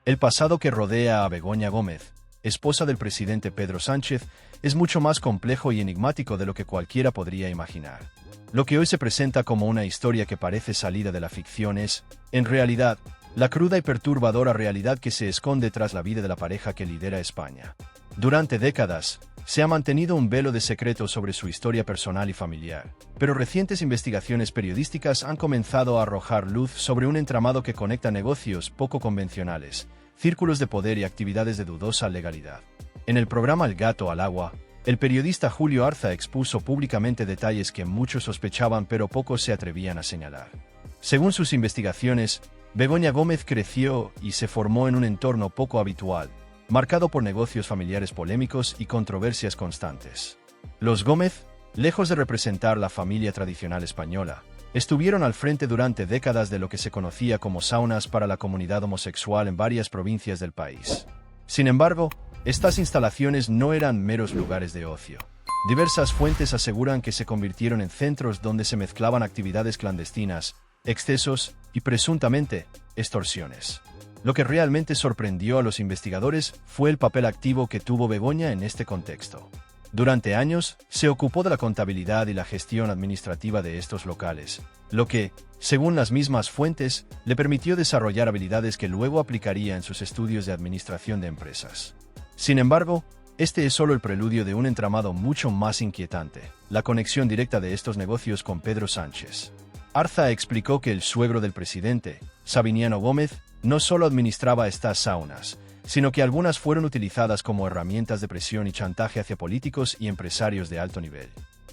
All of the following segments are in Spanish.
El pasado que rodea a Begoña Gómez, esposa del presidente Pedro Sánchez, es mucho más complejo y enigmático de lo que cualquiera podría imaginar. Lo que hoy se presenta como una historia que parece salida de la ficción es, en realidad, la cruda y perturbadora realidad que se esconde tras la vida de la pareja que lidera España. Durante décadas, se ha mantenido un velo de secreto sobre su historia personal y familiar, pero recientes investigaciones periodísticas han comenzado a arrojar luz sobre un entramado que conecta negocios poco convencionales, círculos de poder y actividades de dudosa legalidad. En el programa El gato al agua, el periodista Julio Arza expuso públicamente detalles que muchos sospechaban pero pocos se atrevían a señalar. Según sus investigaciones, Begoña Gómez creció y se formó en un entorno poco habitual, marcado por negocios familiares polémicos y controversias constantes. Los Gómez, lejos de representar la familia tradicional española, estuvieron al frente durante décadas de lo que se conocía como saunas para la comunidad homosexual en varias provincias del país. Sin embargo, estas instalaciones no eran meros lugares de ocio. Diversas fuentes aseguran que se convirtieron en centros donde se mezclaban actividades clandestinas, excesos y, presuntamente, extorsiones. Lo que realmente sorprendió a los investigadores fue el papel activo que tuvo Begoña en este contexto. Durante años, se ocupó de la contabilidad y la gestión administrativa de estos locales, lo que, según las mismas fuentes, le permitió desarrollar habilidades que luego aplicaría en sus estudios de administración de empresas. Sin embargo, este es solo el preludio de un entramado mucho más inquietante, la conexión directa de estos negocios con Pedro Sánchez. Arza explicó que el suegro del presidente, Sabiniano Gómez, no solo administraba estas saunas, sino que algunas fueron utilizadas como herramientas de presión y chantaje hacia políticos y empresarios de alto nivel.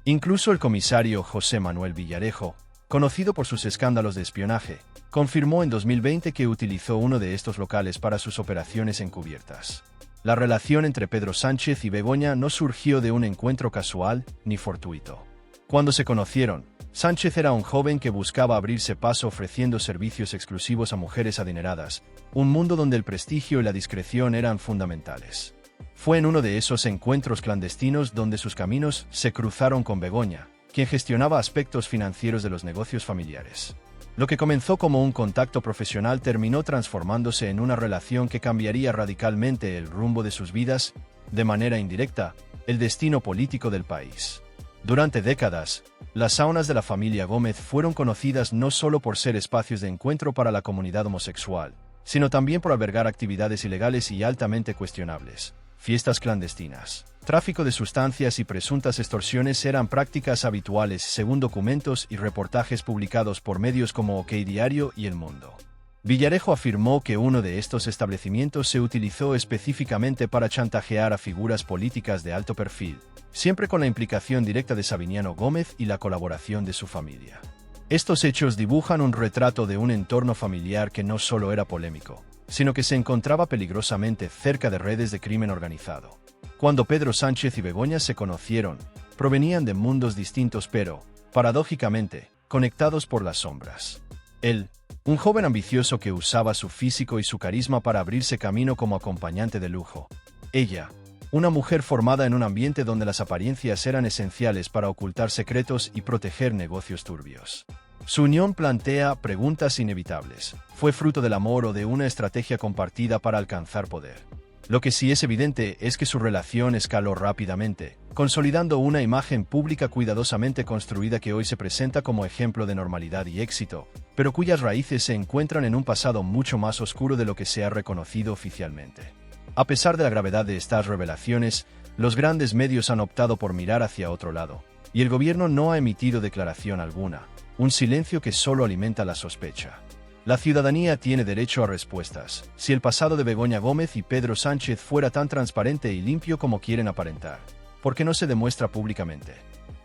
Incluso el comisario José Manuel Villarejo, conocido por sus escándalos de espionaje, confirmó en 2020 que utilizó uno de estos locales para sus operaciones encubiertas. La relación entre Pedro Sánchez y Begoña no surgió de un encuentro casual ni fortuito. Cuando se conocieron, Sánchez era un joven que buscaba abrirse paso ofreciendo servicios exclusivos a mujeres adineradas, un mundo donde el prestigio y la discreción eran fundamentales. Fue en uno de esos encuentros clandestinos donde sus caminos se cruzaron con Begoña, quien gestionaba aspectos financieros de los negocios familiares. Lo que comenzó como un contacto profesional terminó transformándose en una relación que cambiaría radicalmente el rumbo de sus vidas, de manera indirecta, el destino político del país. Durante décadas, las saunas de la familia Gómez fueron conocidas no solo por ser espacios de encuentro para la comunidad homosexual, sino también por albergar actividades ilegales y altamente cuestionables. Fiestas clandestinas, tráfico de sustancias y presuntas extorsiones eran prácticas habituales según documentos y reportajes publicados por medios como OK Diario y El Mundo. Villarejo afirmó que uno de estos establecimientos se utilizó específicamente para chantajear a figuras políticas de alto perfil, siempre con la implicación directa de Sabiniano Gómez y la colaboración de su familia. Estos hechos dibujan un retrato de un entorno familiar que no solo era polémico, sino que se encontraba peligrosamente cerca de redes de crimen organizado. Cuando Pedro Sánchez y Begoña se conocieron, provenían de mundos distintos pero, paradójicamente, conectados por las sombras. Él, un joven ambicioso que usaba su físico y su carisma para abrirse camino como acompañante de lujo. Ella, una mujer formada en un ambiente donde las apariencias eran esenciales para ocultar secretos y proteger negocios turbios. Su unión plantea preguntas inevitables. ¿Fue fruto del amor o de una estrategia compartida para alcanzar poder? Lo que sí es evidente es que su relación escaló rápidamente, consolidando una imagen pública cuidadosamente construida que hoy se presenta como ejemplo de normalidad y éxito, pero cuyas raíces se encuentran en un pasado mucho más oscuro de lo que se ha reconocido oficialmente. A pesar de la gravedad de estas revelaciones, los grandes medios han optado por mirar hacia otro lado, y el gobierno no ha emitido declaración alguna, un silencio que solo alimenta la sospecha. La ciudadanía tiene derecho a respuestas. Si el pasado de Begoña Gómez y Pedro Sánchez fuera tan transparente y limpio como quieren aparentar, ¿por qué no se demuestra públicamente?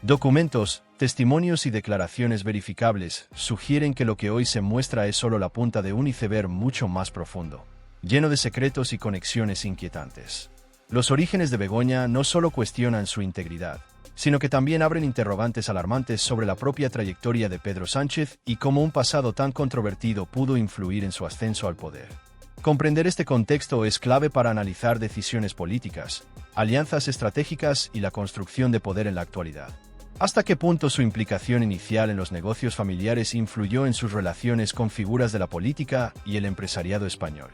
Documentos, testimonios y declaraciones verificables sugieren que lo que hoy se muestra es solo la punta de un iceberg mucho más profundo, lleno de secretos y conexiones inquietantes. Los orígenes de Begoña no solo cuestionan su integridad, sino que también abren interrogantes alarmantes sobre la propia trayectoria de Pedro Sánchez y cómo un pasado tan controvertido pudo influir en su ascenso al poder. Comprender este contexto es clave para analizar decisiones políticas, alianzas estratégicas y la construcción de poder en la actualidad. ¿Hasta qué punto su implicación inicial en los negocios familiares influyó en sus relaciones con figuras de la política y el empresariado español?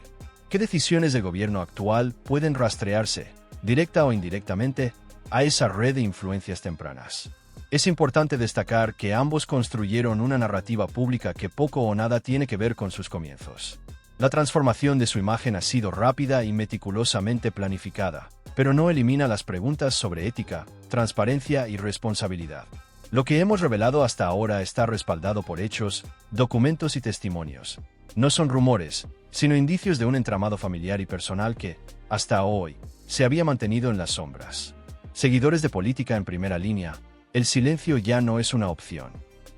¿Qué decisiones del gobierno actual pueden rastrearse, directa o indirectamente, a esa red de influencias tempranas? Es importante destacar que ambos construyeron una narrativa pública que poco o nada tiene que ver con sus comienzos. La transformación de su imagen ha sido rápida y meticulosamente planificada, pero no elimina las preguntas sobre ética, transparencia y responsabilidad. Lo que hemos revelado hasta ahora está respaldado por hechos, documentos y testimonios. No son rumores, sino indicios de un entramado familiar y personal que, hasta hoy, se había mantenido en las sombras. Seguidores de política en primera línea, el silencio ya no es una opción.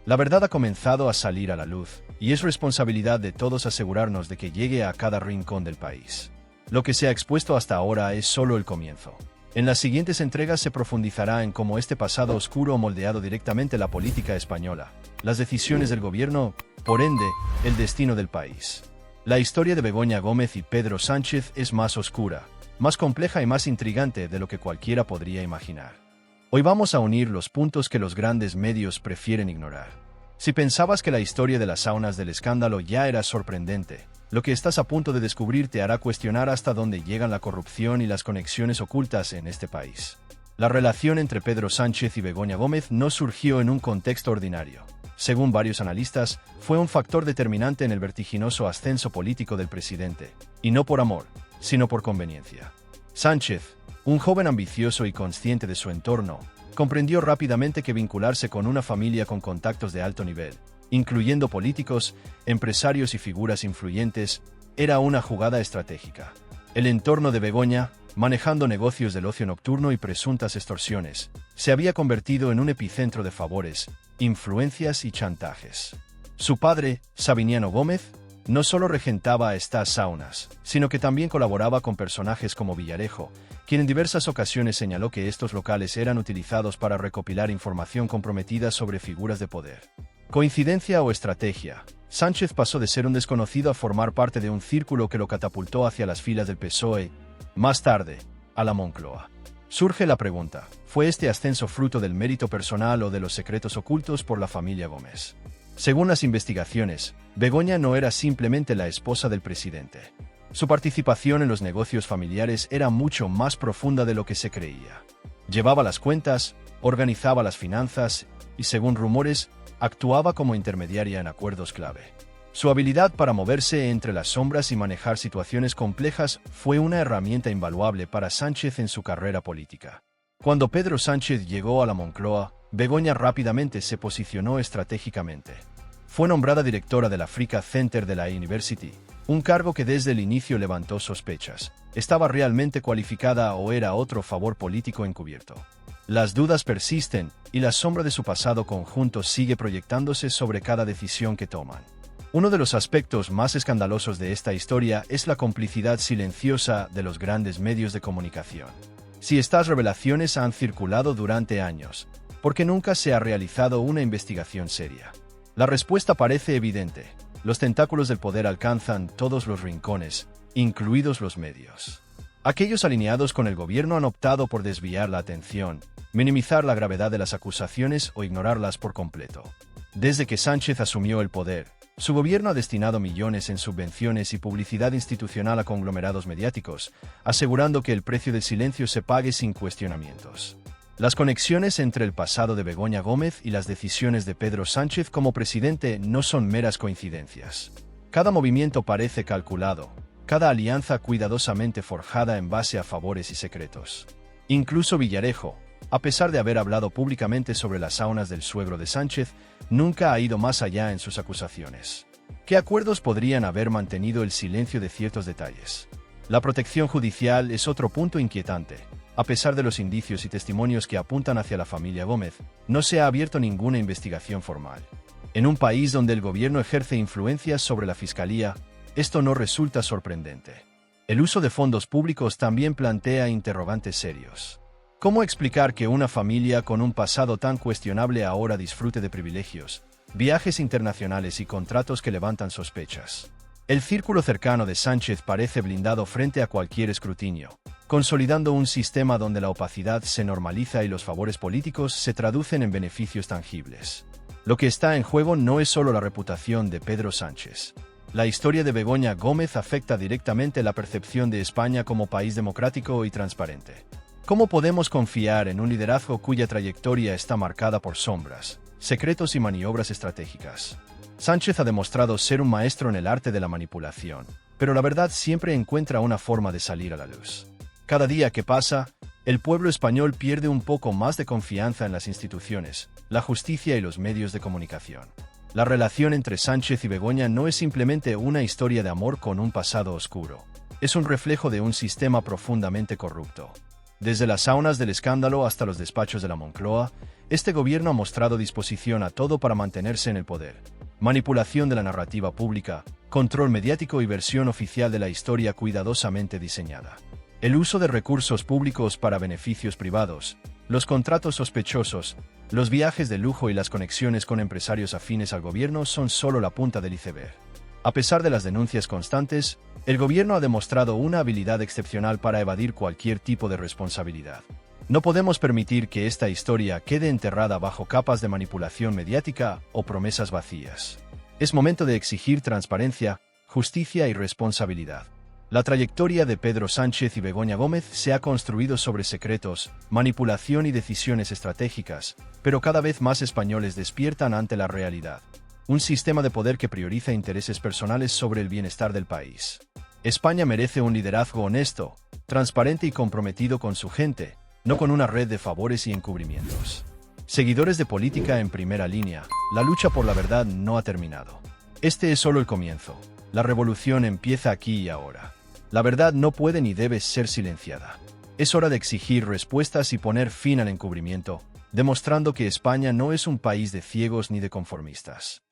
La verdad ha comenzado a salir a la luz, y es responsabilidad de todos asegurarnos de que llegue a cada rincón del país. Lo que se ha expuesto hasta ahora es solo el comienzo. En las siguientes entregas se profundizará en cómo este pasado oscuro ha moldeado directamente la política española, las decisiones del gobierno, por ende, el destino del país. La historia de Begoña Gómez y Pedro Sánchez es más oscura, más compleja y más intrigante de lo que cualquiera podría imaginar. Hoy vamos a unir los puntos que los grandes medios prefieren ignorar. Si pensabas que la historia de las saunas del escándalo ya era sorprendente, lo que estás a punto de descubrir te hará cuestionar hasta dónde llegan la corrupción y las conexiones ocultas en este país. La relación entre Pedro Sánchez y Begoña Gómez no surgió en un contexto ordinario. Según varios analistas, fue un factor determinante en el vertiginoso ascenso político del presidente, y no por amor, sino por conveniencia. Sánchez, un joven ambicioso y consciente de su entorno, comprendió rápidamente que vincularse con una familia con contactos de alto nivel, incluyendo políticos, empresarios y figuras influyentes, era una jugada estratégica. El entorno de Begoña, manejando negocios del ocio nocturno y presuntas extorsiones, se había convertido en un epicentro de favores, influencias y chantajes. Su padre, Sabiniano Gómez, no solo regentaba estas saunas, sino que también colaboraba con personajes como Villarejo, quien en diversas ocasiones señaló que estos locales eran utilizados para recopilar información comprometida sobre figuras de poder. ¿Coincidencia o estrategia? Sánchez pasó de ser un desconocido a formar parte de un círculo que lo catapultó hacia las filas del PSOE, más tarde, a la Moncloa. Surge la pregunta, ¿fue este ascenso fruto del mérito personal o de los secretos ocultos por la familia Gómez? Según las investigaciones, Begoña no era simplemente la esposa del presidente. Su participación en los negocios familiares era mucho más profunda de lo que se creía. Llevaba las cuentas, organizaba las finanzas y, según rumores, actuaba como intermediaria en acuerdos clave. Su habilidad para moverse entre las sombras y manejar situaciones complejas fue una herramienta invaluable para Sánchez en su carrera política. Cuando Pedro Sánchez llegó a la Moncloa, Begoña rápidamente se posicionó estratégicamente. Fue nombrada directora del Africa Center de la University, un cargo que desde el inicio levantó sospechas. ¿Estaba realmente cualificada o era otro favor político encubierto? Las dudas persisten, y la sombra de su pasado conjunto sigue proyectándose sobre cada decisión que toman. Uno de los aspectos más escandalosos de esta historia es la complicidad silenciosa de los grandes medios de comunicación. Si estas revelaciones han circulado durante años, ¿por qué nunca se ha realizado una investigación seria? La respuesta parece evidente. Los tentáculos del poder alcanzan todos los rincones, incluidos los medios. Aquellos alineados con el gobierno han optado por desviar la atención, minimizar la gravedad de las acusaciones o ignorarlas por completo. Desde que Sánchez asumió el poder, su gobierno ha destinado millones en subvenciones y publicidad institucional a conglomerados mediáticos, asegurando que el precio del silencio se pague sin cuestionamientos. Las conexiones entre el pasado de Begoña Gómez y las decisiones de Pedro Sánchez como presidente no son meras coincidencias. Cada movimiento parece calculado, cada alianza cuidadosamente forjada en base a favores y secretos. Incluso Villarejo, a pesar de haber hablado públicamente sobre las saunas del suegro de Sánchez, nunca ha ido más allá en sus acusaciones. ¿Qué acuerdos podrían haber mantenido el silencio de ciertos detalles? La protección judicial es otro punto inquietante. A pesar de los indicios y testimonios que apuntan hacia la familia Gómez, no se ha abierto ninguna investigación formal. En un país donde el gobierno ejerce influencias sobre la fiscalía, esto no resulta sorprendente. El uso de fondos públicos también plantea interrogantes serios. ¿Cómo explicar que una familia con un pasado tan cuestionable ahora disfrute de privilegios, viajes internacionales y contratos que levantan sospechas? El círculo cercano de Sánchez parece blindado frente a cualquier escrutinio, consolidando un sistema donde la opacidad se normaliza y los favores políticos se traducen en beneficios tangibles. Lo que está en juego no es solo la reputación de Pedro Sánchez. La historia de Begoña Gómez afecta directamente la percepción de España como país democrático y transparente. ¿Cómo podemos confiar en un liderazgo cuya trayectoria está marcada por sombras, secretos y maniobras estratégicas? Sánchez ha demostrado ser un maestro en el arte de la manipulación, pero la verdad siempre encuentra una forma de salir a la luz. Cada día que pasa, el pueblo español pierde un poco más de confianza en las instituciones, la justicia y los medios de comunicación. La relación entre Sánchez y Begoña no es simplemente una historia de amor con un pasado oscuro. Es un reflejo de un sistema profundamente corrupto. Desde las saunas del escándalo hasta los despachos de la Moncloa, este gobierno ha mostrado disposición a todo para mantenerse en el poder. Manipulación de la narrativa pública, control mediático y versión oficial de la historia cuidadosamente diseñada. El uso de recursos públicos para beneficios privados, los contratos sospechosos, los viajes de lujo y las conexiones con empresarios afines al gobierno son solo la punta del iceberg. A pesar de las denuncias constantes, el gobierno ha demostrado una habilidad excepcional para evadir cualquier tipo de responsabilidad. No podemos permitir que esta historia quede enterrada bajo capas de manipulación mediática o promesas vacías. Es momento de exigir transparencia, justicia y responsabilidad. La trayectoria de Pedro Sánchez y Begoña Gómez se ha construido sobre secretos, manipulación y decisiones estratégicas, pero cada vez más españoles despiertan ante la realidad. Un sistema de poder que prioriza intereses personales sobre el bienestar del país. España merece un liderazgo honesto, transparente y comprometido con su gente, no con una red de favores y encubrimientos. Seguidores de política en primera línea, la lucha por la verdad no ha terminado. Este es solo el comienzo. La revolución empieza aquí y ahora. La verdad no puede ni debe ser silenciada. Es hora de exigir respuestas y poner fin al encubrimiento, demostrando que España no es un país de ciegos ni de conformistas.